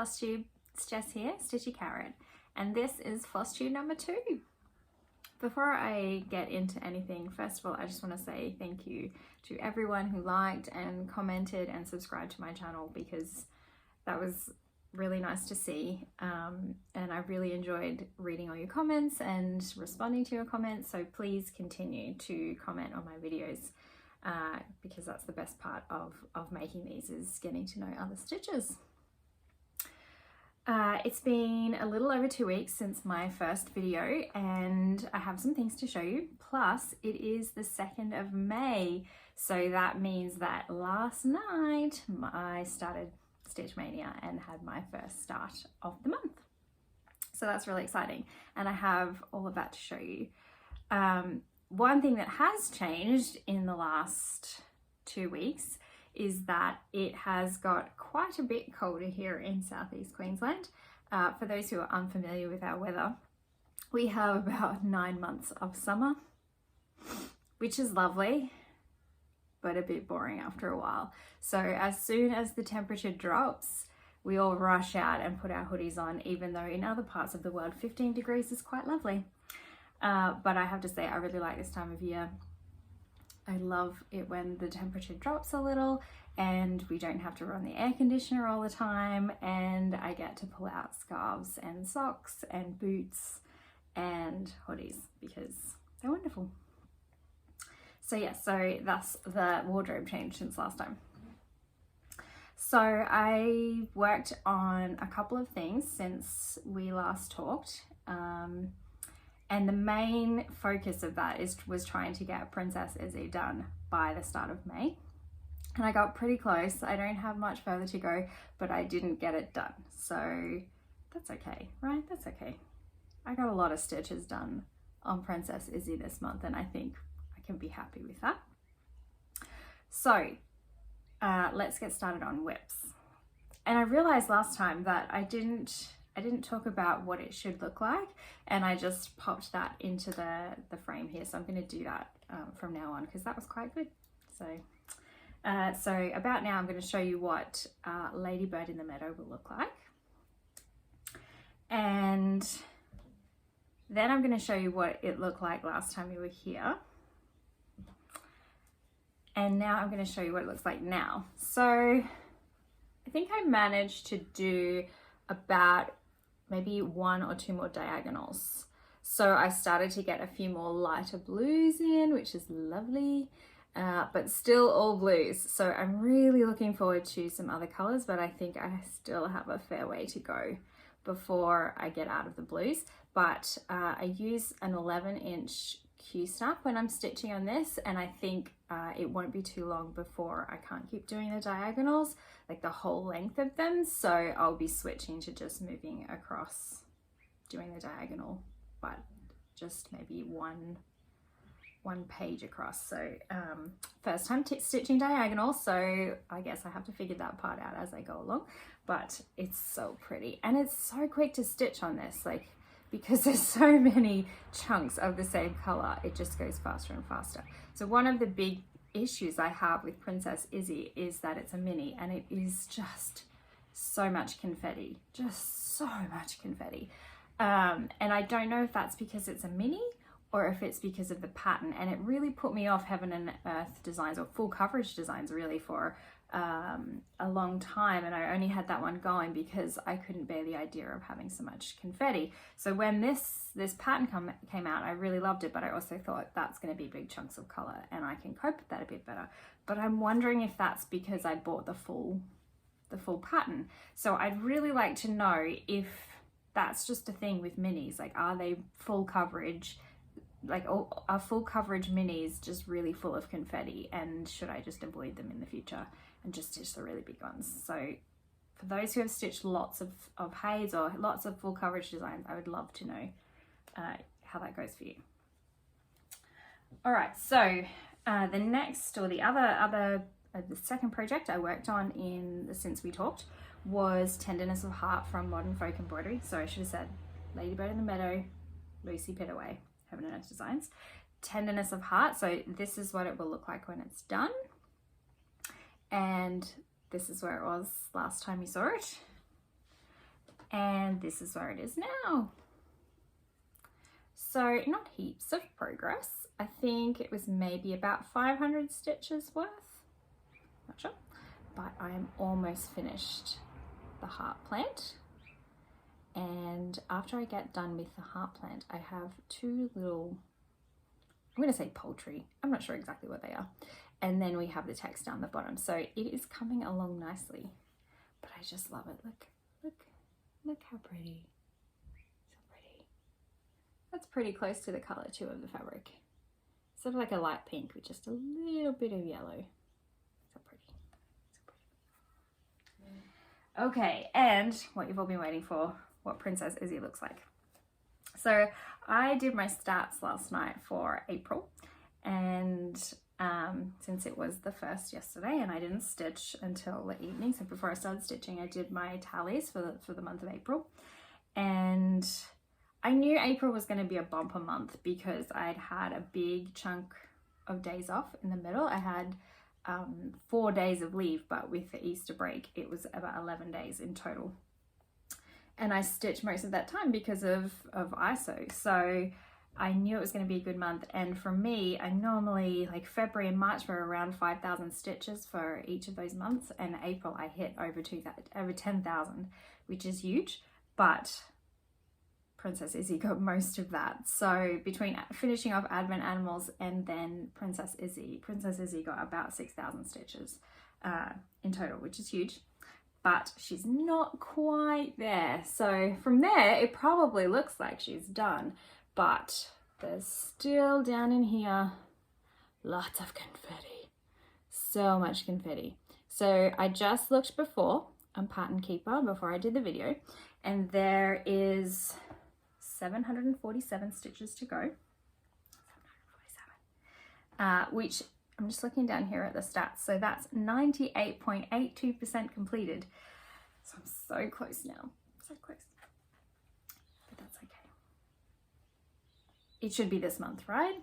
Flosstube. It's Jess here, Stitchy Carrot, and this is Flosstube number 2. Before I get into anything, first of all, I just want to say thank you to everyone who liked and commented and subscribed to my channel, because that was really nice to see, and I really enjoyed reading all your comments and responding to your comments. So please continue to comment on my videos, because that's the best part of making these, is getting to know other stitchers. It's been a little over 2 weeks since my first video, and I have some things to show you. Plus, it is the 2nd of May, so that means that last night I started Stitch Mania and had my first start of the month. So that's really exciting, and I have all of that to show you. One thing that has changed in the last 2 weeks is that it has got quite a bit colder here in southeast Queensland. For those who are unfamiliar with our weather, we have about 9 months of summer, which is lovely, but a bit boring after a while. So as soon as the temperature drops, we all rush out and put our hoodies on, even though in other parts of the world 15 degrees is quite lovely. But I have to say, I really like this time of year. I love it when the temperature drops a little and we don't have to run the air conditioner all the time, and I get to pull out scarves and socks and boots and hoodies because they're wonderful. So yeah, so that's the wardrobe change since last time. So I worked on a couple of things since we last talked. And the main focus of that was trying to get Princess Izzy done by the start of May. And I got pretty close. I don't have much further to go, but I didn't get it done. So that's okay, right? That's okay. I got a lot of stitches done on Princess Izzy this month, and I think I can be happy with that. So let's get started on whips. And I realized last time that I didn't talk about what it should look like, and I just popped that into the frame here. So I'm going to do that from now on, because that was quite good. So about now I'm going to show you what Ladybird in the Meadow will look like. And then I'm going to show you what it looked like last time you were here. And now I'm going to show you what it looks like now. So I think I managed to do about maybe 1 or 2 more diagonals. So I started to get a few more lighter blues in, which is lovely, but still all blues. So I'm really looking forward to some other colors, but I think I still have a fair way to go before I get out of the blues. But I use an 11-inch Q-snap when I'm stitching on this, and I think it won't be too long before I can't keep doing the diagonals, like the whole length of them. So I'll be switching to just moving across, doing the diagonal, but just maybe one page across. So first time stitching diagonal, so I guess I have to figure that part out as I go along, but it's so pretty and it's so quick to stitch on this, like, because there's so many chunks of the same color, it just goes faster and faster. So one of the big issues I have with Princess Izzy is that it's a mini, and it is just so much confetti, and I don't know if that's because it's a mini or if it's because of the pattern. And it really put me off Heaven and Earth designs, or full coverage designs, really, for a long time, and I only had that one going because I couldn't bear the idea of having so much confetti. So when this pattern came out, I really loved it, but I also thought that's going to be big chunks of color and I can cope with that a bit better. But I'm wondering if that's because I bought the full pattern. So I'd really like to know if that's just a thing with minis. Like, are they full coverage? Like, are full coverage minis just really full of confetti, and should I just avoid them in the future and just stitch the really big ones? So for those who have stitched lots of Hayes or lots of full coverage designs, I would love to know how that goes for you. All right, so the second project I worked on since we talked was Tenderness of Heart from Modern Folk Embroidery. So I should have said Ladybird in the Meadow, Lucy Pittaway, Heaven and Earth Designs. Tenderness of Heart. So this is what it will look like when it's done. And this is where it was last time you saw it. and this is where it is now. So not heaps of progress. I think it was maybe about 500 stitches worth, not sure, but I am almost finished the heart plant. And after I get done with the heart plant, I have two little, I'm going to say poultry, I'm not sure exactly what they are, and then we have the text down the bottom. So it is coming along nicely, but I just love it. Look how pretty. So pretty. That's pretty close to the color too of the fabric. Sort of like a light pink with just a little bit of yellow. So pretty. So pretty. Okay, and what you've all been waiting for, what Princess Izzy looks like. So I did my stats last night for April, and since it was the first yesterday and I didn't stitch until the evening, so before I started stitching I did my tallies for the month of April. And I knew April was going to be a bumper month because I'd had a big chunk of days off in the middle. I had 4 days of leave, but with the Easter break it was about 11 days in total, and I stitched most of that time because of ISO. So I knew it was going to be a good month, and for me, I normally, like February and March were around 5,000 stitches for each of those months, and April I hit over 10,000, which is huge, but Princess Izzy got most of that. So between finishing off Advent Animals and then Princess Izzy got about 6,000 stitches in total, which is huge, but she's not quite there. So from there, it probably looks like she's done, but there's still down in here lots of confetti, so much confetti. So I just looked before on Pattern Keeper before I did the video, and there is 747 stitches to go, 747, which I'm just looking down here at the stats, so that's 98.82% completed. So I'm so close now, so close, but that's okay. It should be this month, right? I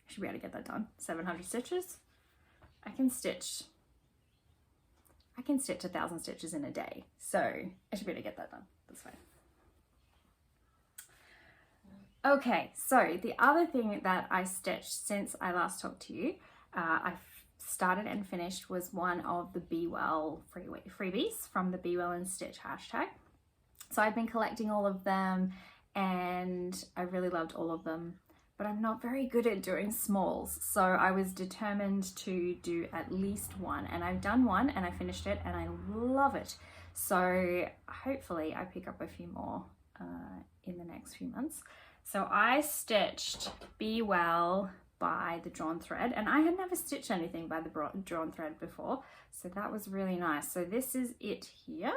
should be able to get that done. 700 stitches. I can stitch 1,000 stitches in a day, so I should be able to get that done. That's fine. Okay, so the other thing that I stitched since I last talked to you, I started and finished, was one of the Be Well freebies from the Be Well and Stitch hashtag. So I've been collecting all of them and I really loved all of them, but I'm not very good at doing smalls. So I was determined to do at least one, and I've done one and I finished it and I love it. So hopefully I pick up a few more in the next few months. So I stitched Be Well by the Drawn Thread, and I had never stitched anything by the Drawn Thread before, so that was really nice. So this is it here.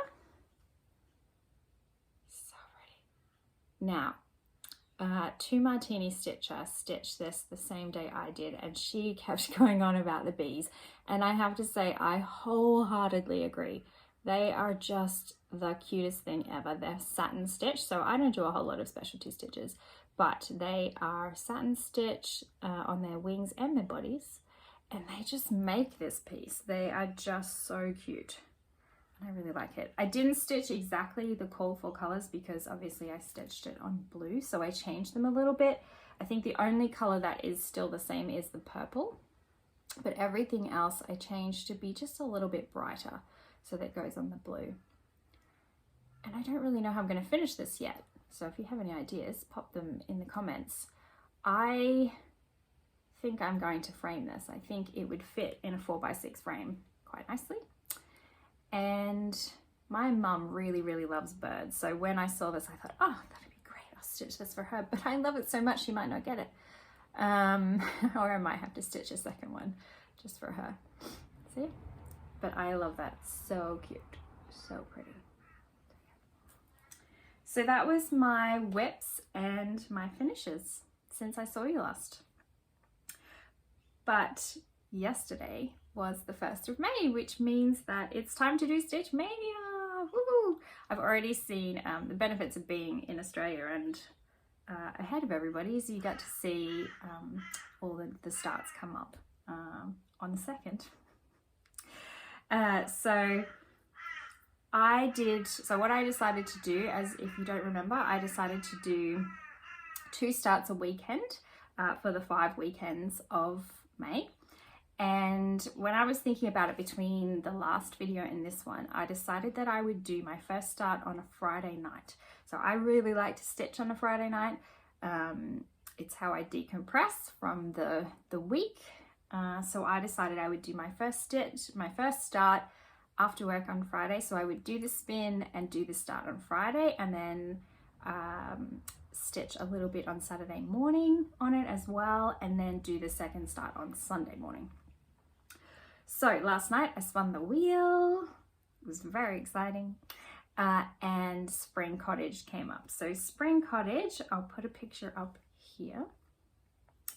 So pretty. Now, Two Martini Stitcher stitched this the same day I did, and she kept going on about the bees, and I have to say I wholeheartedly agree. They are just the cutest thing ever. They're satin stitch, so I don't do a whole lot of specialty stitches, but they are satin stitch on their wings and their bodies, and they just make this piece. They are just so cute. I really like it. I didn't stitch exactly the call for colors because obviously I stitched it on blue, so I changed them a little bit. I think the only color that is still the same is the purple, but everything else I changed to be just a little bit brighter, so that goes on the blue. And I don't really know how I'm going to finish this yet, so if you have any ideas, pop them in the comments. I think I'm going to frame this. I think it would fit in a 4x6 frame quite nicely. And my mum really, really loves birds, so when I saw this I thought, oh, that'd be great, I'll stitch this for her, but I love it so much she might not get it. Or I might have to stitch a second one just for her. See? But I love that. So cute. So pretty. So that was my whips and my finishes since I saw you last. But yesterday was the 1st of May, which means that it's time to do Stitch Mania. Woo! I've already seen the benefits of being in Australia and ahead of everybody is you get to see all the starts come up on the 2nd. So so what I decided to do, as if you don't remember, I decided to do 2 starts a weekend for the 5 weekends of May. And when I was thinking about it between the last video and this one, I decided that I would do my first start on a Friday night. So I really like to stitch on a Friday night. It's how I decompress from the week. So I decided I would do my first start after work on Friday. So I would do the spin and do the start on Friday, and then stitch a little bit on Saturday morning on it as well, and then do the second start on Sunday morning. So last night I spun the wheel. It was very exciting. And Spring Cottage came up. So Spring Cottage, I'll put a picture up here.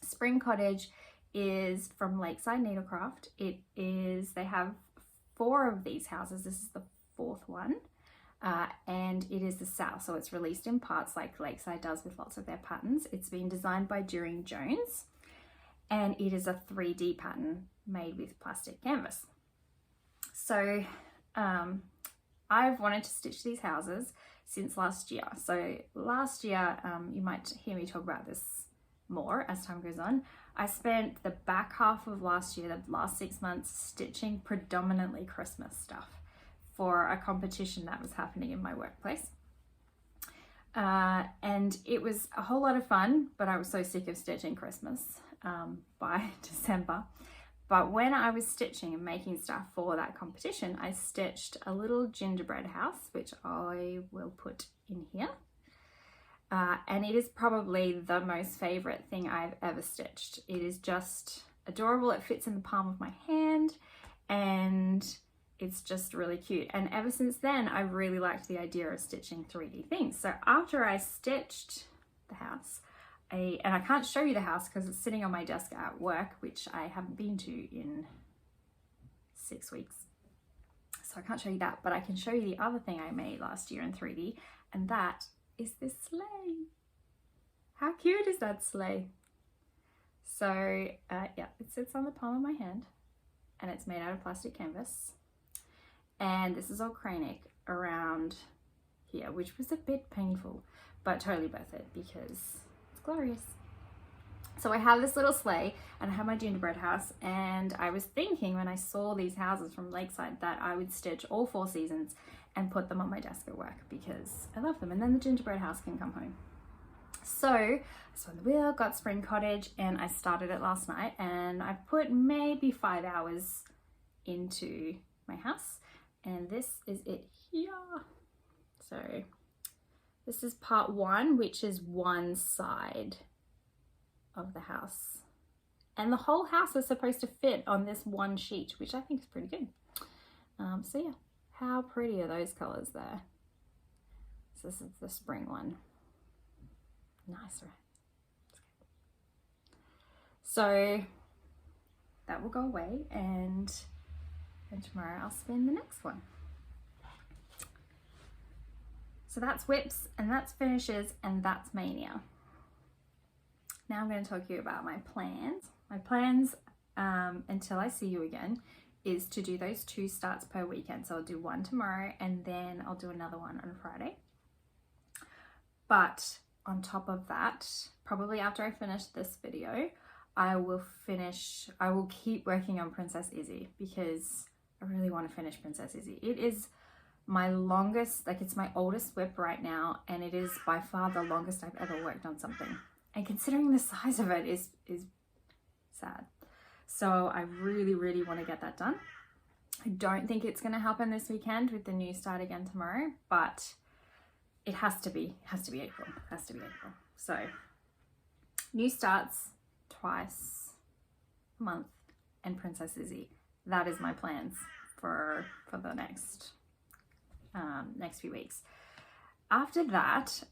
Spring Cottage is from Lakeside Needlecraft. They have 4 of these houses. This is the 4th one. And it is the south, so it's released in parts like Lakeside does with lots of their patterns. It's been designed by Durene Jones, and it is a 3D pattern made with plastic canvas. So I've wanted to stitch these houses since last year. So last year, you might hear me talk about this more as time goes on. I spent the back half of last year, the last 6 months, stitching predominantly Christmas stuff for a competition that was happening in my workplace. And it was a whole lot of fun, but I was so sick of stitching Christmas by December. But when I was stitching and making stuff for that competition, I stitched a little gingerbread house, which I will put in here. And it is probably the most favorite thing I've ever stitched. It is just adorable. It fits in the palm of my hand, and it's just really cute. And ever since then, I've really liked the idea of stitching 3D things. So after I stitched the house, and I can't show you the house because it's sitting on my desk at work, which I haven't been to in 6 weeks. So I can't show you that, but I can show you the other thing I made last year in 3D, and that is this sleigh. How cute is that sleigh? So yeah, it sits on the palm of my hand, and it's made out of plastic canvas. And this is all cranic around here, which was a bit painful, but totally worth it because it's glorious. So I have this little sleigh and I have my gingerbread house, and I was thinking when I saw these houses from Lakeside that I would stitch all 4 seasons and put them on my desk at work because I love them, and then the gingerbread house can come home. So I spun the wheel, got Spring Cottage, and I started it last night, and I put maybe 5 hours into my house. And this is it here. So this is part 1, which is one side of the house. And the whole house is supposed to fit on this one sheet, which I think is pretty good. So yeah, how pretty are those colors there? So this is the spring one. Nice, right? So that will go away, and tomorrow I'll spin the next one. So that's whips, and that's finishes, and that's Maynia. Now I'm going to talk to you about my plans. My plans until I see you again is to do those 2 starts per weekend. So I'll do one tomorrow, and then I'll do another one on Friday. But on top of that, probably after I finish this video, I will keep working on Princess Izzy because I really want to finish Princess Izzy. It is my longest, like it's my oldest whip right now, and it is by far the longest I've ever worked on something. And considering the size of it is sad. So I really, really want to get that done. I don't think it's going to happen this weekend with the new start again tomorrow, but it has to be April. It has to be April. So new starts twice a month and Princess Izzy. That is my plans for the next few weeks. After that,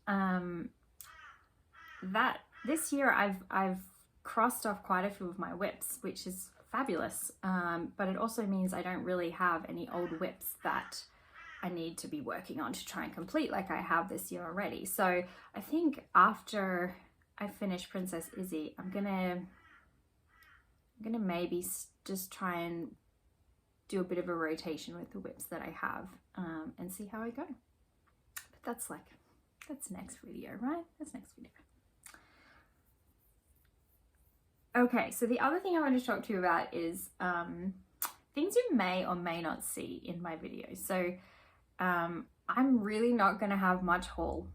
this year I've crossed off quite a few of my whips, which is fabulous. But it also means I don't really have any old whips that I need to be working on to try and complete like I have this year already. So I think after I finish Princess Izzy, I'm gonna maybe just try and do a bit of a rotation with the whips that I have and see how I go. But that's next video, right? That's next video. Okay, so the other thing I want to talk to you about is things you may or may not see in my videos. So I'm really not going to have much haul.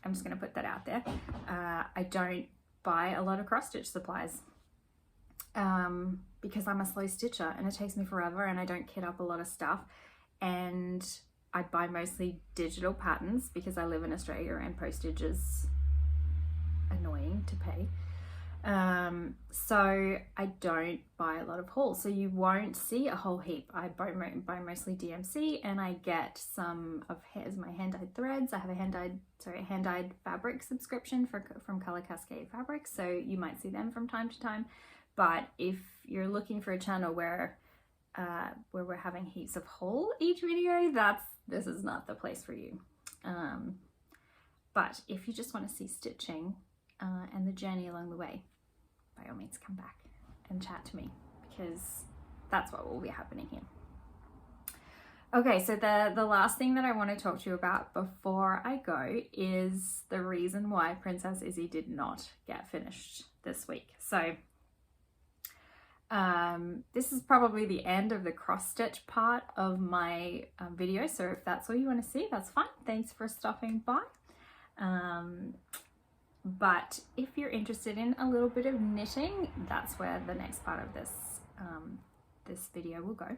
I'm just going to put that out there. I don't buy a lot of cross stitch supplies because I'm a slow stitcher and it takes me forever, and I don't kit up a lot of stuff, and I buy mostly digital patterns because I live in Australia and postage is annoying to pay. So I don't buy a lot of haul, so you won't see a whole heap. I buy mostly DMC, and I get some of my hand-dyed threads. I have a hand-dyed fabric subscription from Colour Cascade Fabrics, so you might see them from time to time. But if you're looking for a channel where we're having heaps of haul each video, this is not the place for you. But if you just want to see stitching and the journey along the way, by all means come back and chat to me, because that's what will be happening here. Okay, so the last thing that I want to talk to you about before I go is the reason why Princess Izzy did not get finished this week. So this is probably the end of the cross stitch part of my video, so if that's all you want to see, that's fine. Thanks for stopping by. But if you're interested in a little bit of knitting, that's where the next part of this this video will go.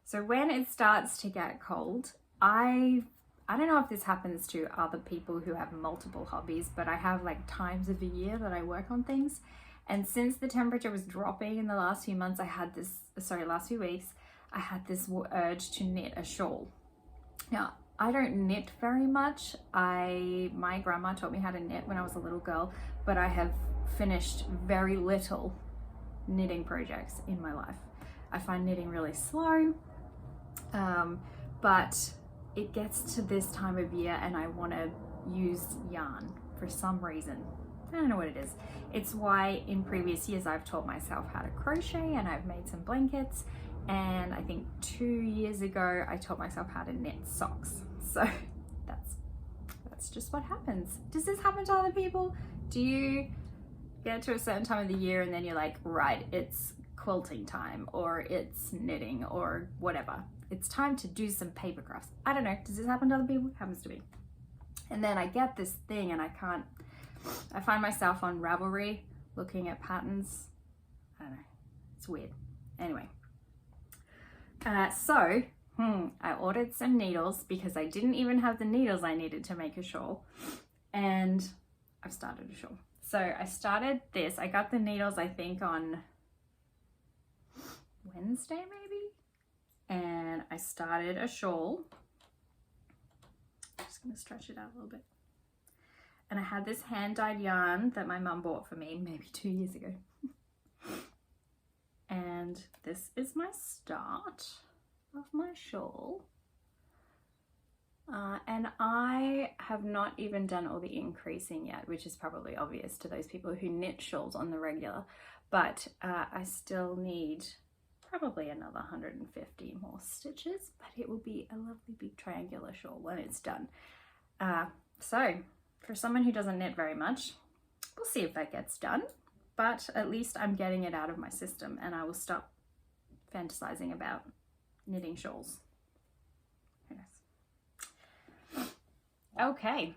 So when it starts to get cold, I don't know if this happens to other people who have multiple hobbies, but I have like times of the year that I work on things. And since the temperature was dropping in the last few months, last few weeks, I had this urge to knit a shawl. Now, I don't knit very much. My grandma taught me how to knit when I was a little girl, but I have finished very little knitting projects in my life. I find knitting really slow, but it gets to this time of year and I want to use yarn for some reason. I don't know what it is. It's why in previous years I've taught myself how to crochet and I've made some blankets, and I think 2 years ago I taught myself how to knit socks. So that's just what happens. Does this happen to other people? Do you get to a certain time of the year and then you're like, right, it's quilting time, or it's knitting, or whatever. It's time to do some paper crafts. I don't know. Does this happen to other people? It happens to me. And then I get this thing and I find myself on Ravelry looking at patterns. I don't know. It's weird. Anyway. So I ordered some needles because I didn't even have the needles I needed to make a shawl, and I've started a shawl. So I started this. I got the needles I think on Wednesday maybe, and I started a shawl. I'm just going to stretch it out a little bit. And I had this hand-dyed yarn that my mum bought for me maybe 2 years ago. And this is my start of my shawl. And I have not even done all the increasing yet, which is probably obvious to those people who knit shawls on the regular. But I still need probably another 150 more stitches, but it will be a lovely big triangular shawl when it's done. So for someone who doesn't knit very much, we'll see if that gets done. But at least I'm getting it out of my system, and I will stop fantasizing about knitting shawls. Who knows? Okay,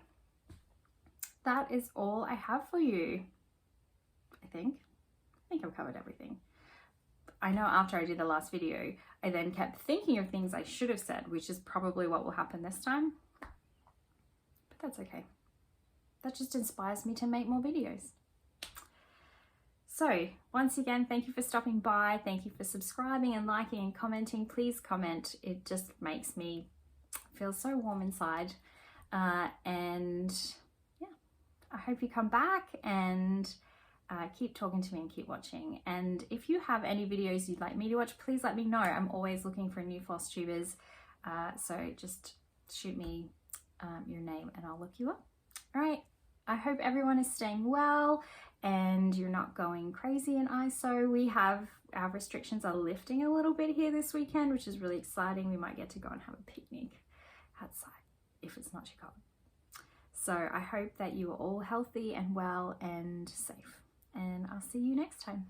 that is all I have for you. I think I've covered everything. I know after I did the last video, I then kept thinking of things I should have said, which is probably what will happen this time. But that's okay. That just inspires me to make more videos. So once again, thank you for stopping by. Thank you for subscribing and liking and commenting. Please comment. It just makes me feel so warm inside. And yeah, I hope you come back and keep talking to me and keep watching. And if you have any videos you'd like me to watch, please let me know. I'm always looking for new Flosstubers. So just shoot me your name and I'll look you up. All right. I hope everyone is staying well and you're not going crazy in ISO. We have, our restrictions are lifting a little bit here this weekend, which is really exciting. We might get to go and have a picnic outside if it's not too cold. So I hope that you are all healthy and well and safe, and I'll see you next time.